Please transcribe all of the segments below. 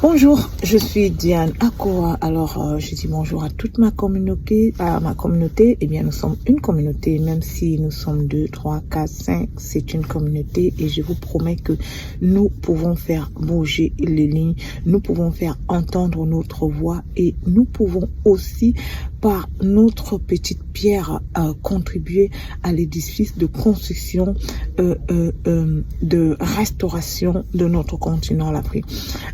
Bonjour, je suis Diane Akoa. Alors, je dis bonjour à toute ma communauté, Eh bien, nous sommes une communauté, même si nous sommes 2, 3, 4, 5, c'est une communauté et je vous promets que nous pouvons faire bouger les lignes, nous pouvons faire entendre notre voix et nous pouvons aussi, par notre petite pierre, contribuer à l'édifice de construction, de restauration de notre continent, l'Afrique.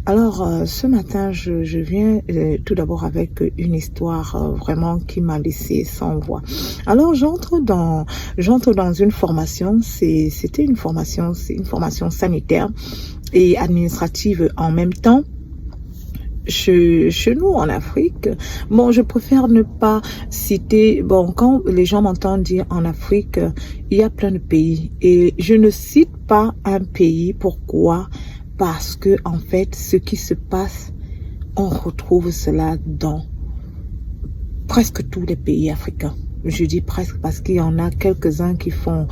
Alors, ce matin, je viens tout d'abord avec une histoire vraiment qui m'a laissé sans voix. Alors, j'entre dans une formation. C'est une formation sanitaire et administrative en même temps. Chez nous en Afrique, bon, je préfère ne pas citer, bon, quand les gens m'entendent dire en Afrique, il y a plein de pays et je ne cite pas un pays. Pourquoi? Parce que, en fait, ce qui se passe, on retrouve cela dans presque tous les pays africains. Je dis presque parce qu'il y en a quelques-uns qui font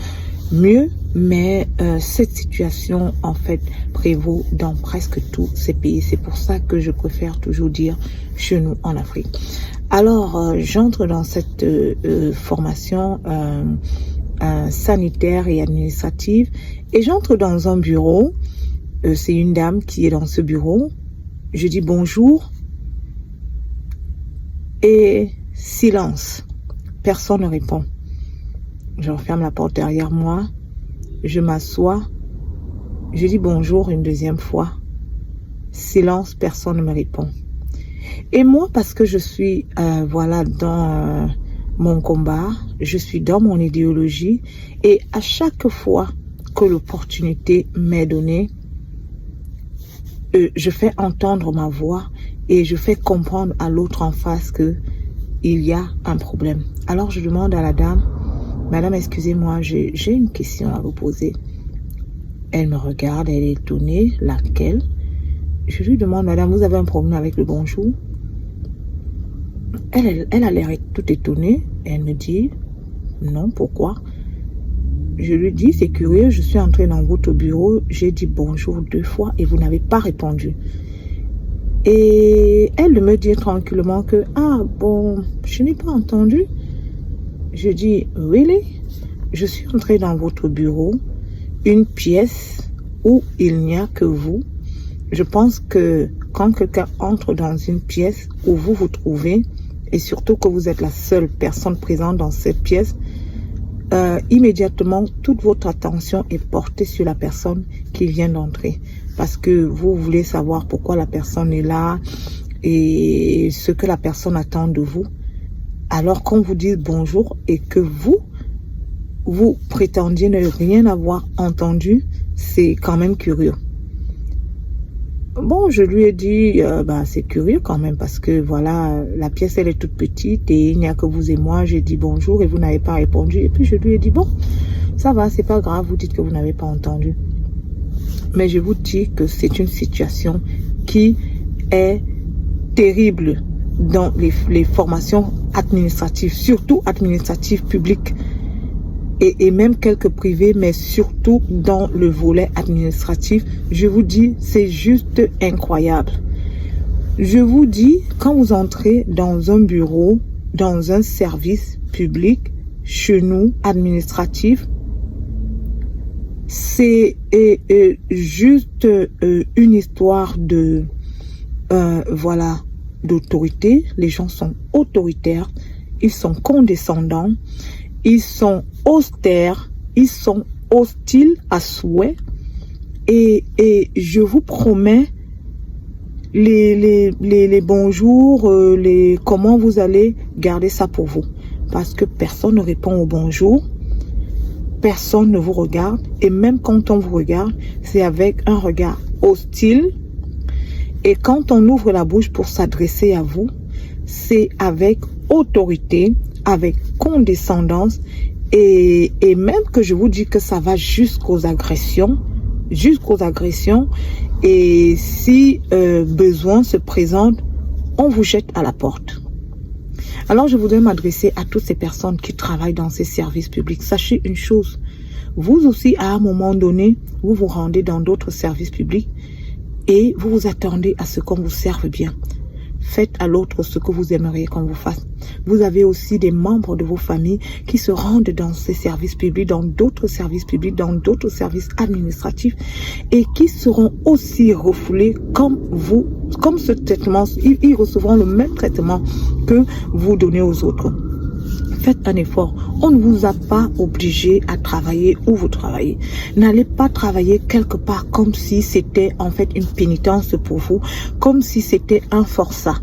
mieux, mais cette situation, en fait, prévaut dans presque tous ces pays. C'est pour ça que je préfère toujours dire chez nous en Afrique. Alors, j'entre dans cette formation sanitaire et administrative et j'entre dans un bureau. C'est une dame qui est dans ce bureau. Je dis bonjour et silence. Personne ne répond. Je referme la porte derrière moi. Je m'assois. Je dis bonjour une deuxième fois. Silence, personne ne me répond. Et moi, parce que je suis voilà, dans mon combat, je suis dans mon idéologie et à chaque fois que l'opportunité m'est donnée, je fais entendre ma voix et je fais comprendre à l'autre en face que il y a un problème. Alors je demande à la dame, madame, excusez-moi, j'ai une question à vous poser. Elle me regarde, elle est étonnée, laquelle? Je lui demande, madame, vous avez un problème avec le bonjour? Elle a l'air toute étonnée. Elle me dit, non, pourquoi? Je lui dis, c'est curieux, je suis entrée dans votre bureau, j'ai dit bonjour 2 fois et vous n'avez pas répondu. Et elle me dit tranquillement que, ah bon, je n'ai pas entendu. Je dis, really? Je suis entrée dans votre bureau, une pièce où il n'y a que vous. Je pense que quand quelqu'un entre dans une pièce où vous vous trouvez, et surtout que vous êtes la seule personne présente dans cette pièce, immédiatement, toute votre attention est portée sur la personne qui vient d'entrer. Parce que vous voulez savoir pourquoi la personne est là et ce que la personne attend de vous. Alors qu'on vous dit bonjour et que vous prétendiez ne rien avoir entendu, c'est quand même curieux. Bon, je lui ai dit, c'est curieux quand même parce que voilà, la pièce elle est toute petite et il n'y a que vous et moi. J'ai dit bonjour et vous n'avez pas répondu. Et puis je lui ai dit, bon, ça va, c'est pas grave, vous dites que vous n'avez pas entendu. Mais je vous dis que c'est une situation qui est terrible dans les formations administratives, surtout administratives publiques. Et même quelques privés, mais surtout dans le volet administratif, je vous dis, c'est juste incroyable. Je vous dis, quand vous entrez dans un bureau, dans un service public, chez nous, administratif, c'est juste une histoire de, voilà, d'autorité. Les gens sont autoritaires, ils sont condescendants, ils sont austères, ils sont hostiles à souhait. Et je vous promets, les bonjours, comment vous allez garder ça pour vous. Parce que personne ne répond au bonjour, personne ne vous regarde. Et même quand on vous regarde, c'est avec un regard hostile. Et quand on ouvre la bouche pour s'adresser à vous, c'est avec autorité, avec condescendance et même que je vous dis que ça va jusqu'aux agressions, et si besoin se présente, on vous jette à la porte. Alors je voudrais m'adresser à toutes ces personnes qui travaillent dans ces services publics. Sachez une chose, vous aussi à un moment donné, vous vous rendez dans d'autres services publics et vous vous attendez à ce qu'on vous serve bien. Faites à l'autre ce que vous aimeriez qu'on vous fasse. Vous avez aussi des membres de vos familles qui se rendent dans ces services publics, dans d'autres services publics, dans d'autres services administratifs et qui seront aussi refoulés comme vous, comme ce traitement. Ils recevront le même traitement que vous donnez aux autres. Faites un effort. On ne vous a pas obligé à travailler où vous travaillez. N'allez pas travailler quelque part comme si c'était en fait une pénitence pour vous, comme si c'était un forçat.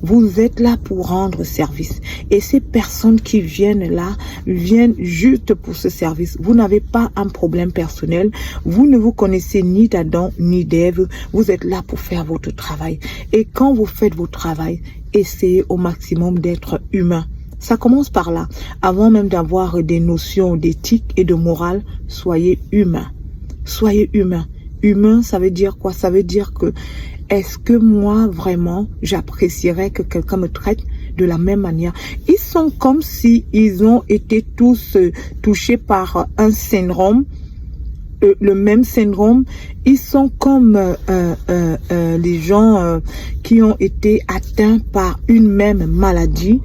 Vous êtes là pour rendre service. Et ces personnes qui viennent là, viennent juste pour ce service. Vous n'avez pas un problème personnel. Vous ne vous connaissez ni d'Adam ni d'Ève. Vous êtes là pour faire votre travail. Et quand vous faites votre travail, essayez au maximum d'être humain. Ça commence par là. Avant même d'avoir des notions d'éthique et de morale, soyez humain. Soyez humain. Humain, ça veut dire quoi? Ça veut dire que est-ce que moi, vraiment, j'apprécierais que quelqu'un me traite de la même manière? Ils sont comme si ils ont été tous touchés par un syndrome, le même syndrome. Ils sont comme les gens qui ont été atteints par une même maladie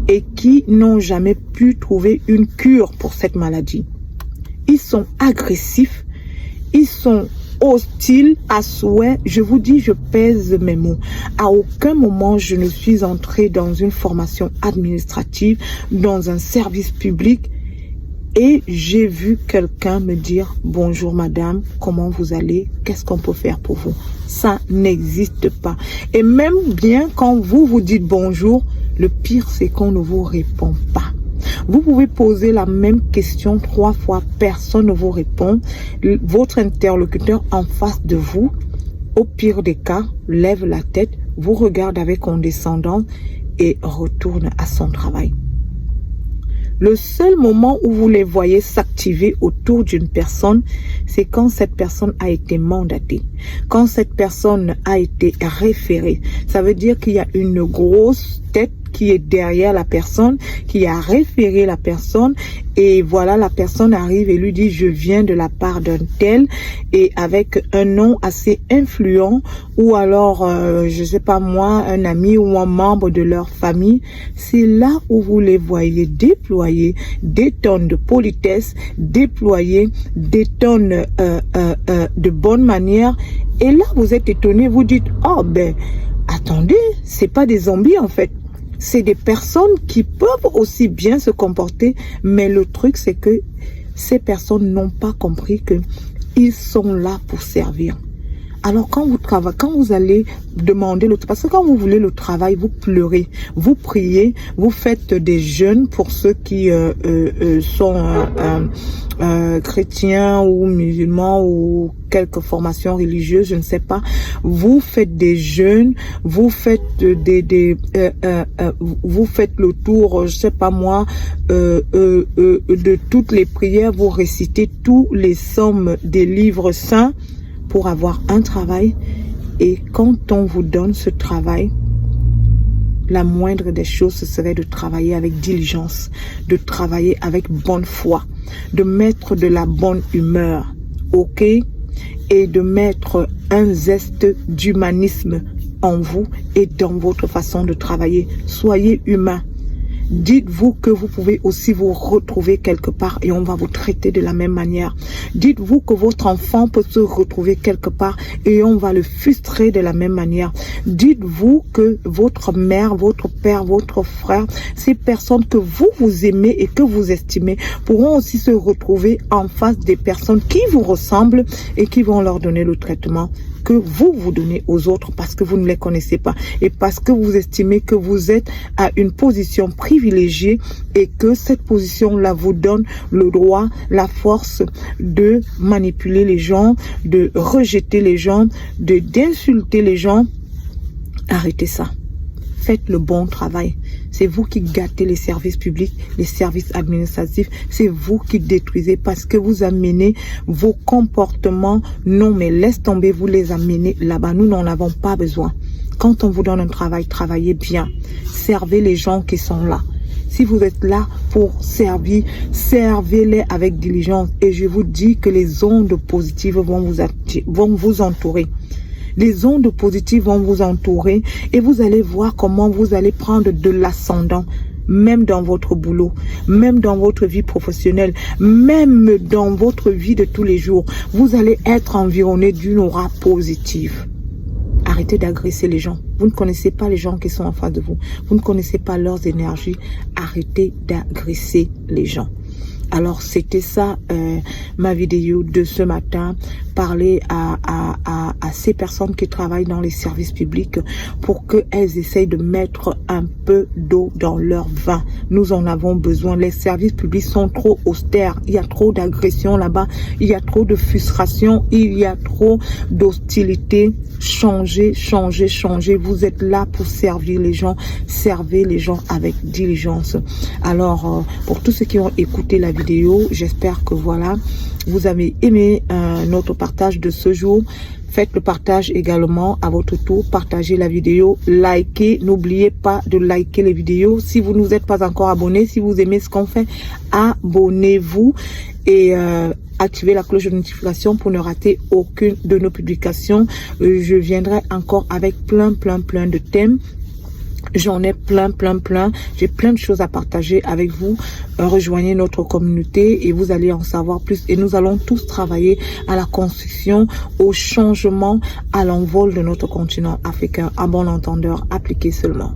et qui n'ont jamais pu trouver une cure pour cette maladie. Ils sont agressifs, ils sont hostiles à souhait. Je vous dis, je pèse mes mots. À aucun moment je ne suis entrée dans une formation administrative, dans un service public, et j'ai vu quelqu'un me dire « Bonjour madame, comment vous allez? Qu'est-ce qu'on peut faire pour vous ?» Ça n'existe pas. Et même bien quand vous vous dites bonjour, le pire c'est qu'on ne vous répond pas. Vous pouvez poser la même question 3 fois, personne ne vous répond. Votre interlocuteur en face de vous, au pire des cas, lève la tête, vous regarde avec condescendance et retourne à son travail. Le seul moment où vous les voyez s'activer autour d'une personne, c'est quand cette personne a été mandatée, quand cette personne a été référée. Ça veut dire qu'il y a une grosse tête qui est derrière la personne, qui a référé la personne, et voilà, la personne arrive et lui dit « je viens de la part d'un tel » et avec un nom assez influent, ou alors, je sais pas moi, un ami ou un membre de leur famille. C'est là où vous les voyez déployer des tonnes de politesse, déployer des tonnes de bonne manière, et là vous êtes étonné, vous dites « oh ben, attendez, c'est pas des zombies en fait ». C'est des personnes qui peuvent aussi bien se comporter, mais le truc c'est que ces personnes n'ont pas compris que ils sont là pour servir. Alors quand vous travaillez, quand vous allez demander le travail, parce que quand vous voulez le travail, vous pleurez, vous priez, vous faites des jeûnes pour ceux qui sont chrétiens ou musulmans ou quelques formations religieuses, je ne sais pas. Vous faites des jeûnes, vous faites vous faites le tour, je sais pas moi, de toutes les prières, vous récitez tous les psaumes des livres saints pour avoir un travail. Et quand on vous donne ce travail, la moindre des choses, ce serait de travailler avec diligence, de travailler avec bonne foi, de mettre de la bonne humeur, ok? Et de mettre un zeste d'humanisme en vous et dans votre façon de travailler. Soyez humain. Dites-vous que vous pouvez aussi vous retrouver quelque part et on va vous traiter de la même manière. Dites-vous que votre enfant peut se retrouver quelque part et on va le frustrer de la même manière. Dites-vous que votre mère, votre père, votre frère, ces personnes que vous aimez et que vous estimez pourront aussi se retrouver en face des personnes qui vous ressemblent et qui vont leur donner le traitement que vous donnez aux autres parce que vous ne les connaissez pas et parce que vous estimez que vous êtes à une position privilégiée et que cette position-là vous donne le droit, la force de manipuler les gens, de rejeter les gens, d'insulter les gens. Arrêtez ça. Faites le bon travail. C'est vous qui gâtez les services publics, les services administratifs. C'est vous qui détruisez parce que vous amenez vos comportements. Non, mais laisse tomber, vous les amenez là-bas. Nous n'en avons pas besoin. Quand on vous donne un travail, travaillez bien. Servez les gens qui sont là. Si vous êtes là pour servir, servez-les avec diligence. Et je vous dis que les ondes positives vont vous entourer. Les ondes positives vont vous entourer et vous allez voir comment vous allez prendre de l'ascendant. Même dans votre boulot, même dans votre vie professionnelle, même dans votre vie de tous les jours, vous allez être environné d'une aura positive. Arrêtez d'agresser les gens. Vous ne connaissez pas les gens qui sont en face de vous. Vous ne connaissez pas leurs énergies. Arrêtez d'agresser les gens. Alors, c'était ça, ma vidéo de ce matin. Parler à ces personnes qui travaillent dans les services publics pour qu'elles essayent de mettre un peu d'eau dans leur vin. Nous en avons besoin. Les services publics sont trop austères. Il y a trop d'agression là-bas. Il y a trop de frustration. Il y a trop d'hostilité. Changez, changez, changez. Vous êtes là pour servir les gens. Servez les gens avec diligence. Alors, pour tous ceux qui ont écouté la vidéo, j'espère que voilà, vous avez aimé notre partage de ce jour. Faites le partage également à votre tour. Partagez la vidéo, likez. N'oubliez pas de liker les vidéos. Si vous ne vous êtes pas encore abonné, si vous aimez ce qu'on fait, abonnez-vous et activez la cloche de notification pour ne rater aucune de nos publications. Je viendrai encore avec plein de thèmes. J'en ai plein. J'ai plein de choses à partager avec vous. Rejoignez notre communauté et vous allez en savoir plus. Et nous allons tous travailler à la construction, au changement, à l'envol de notre continent africain. À bon entendeur, appliquez seulement.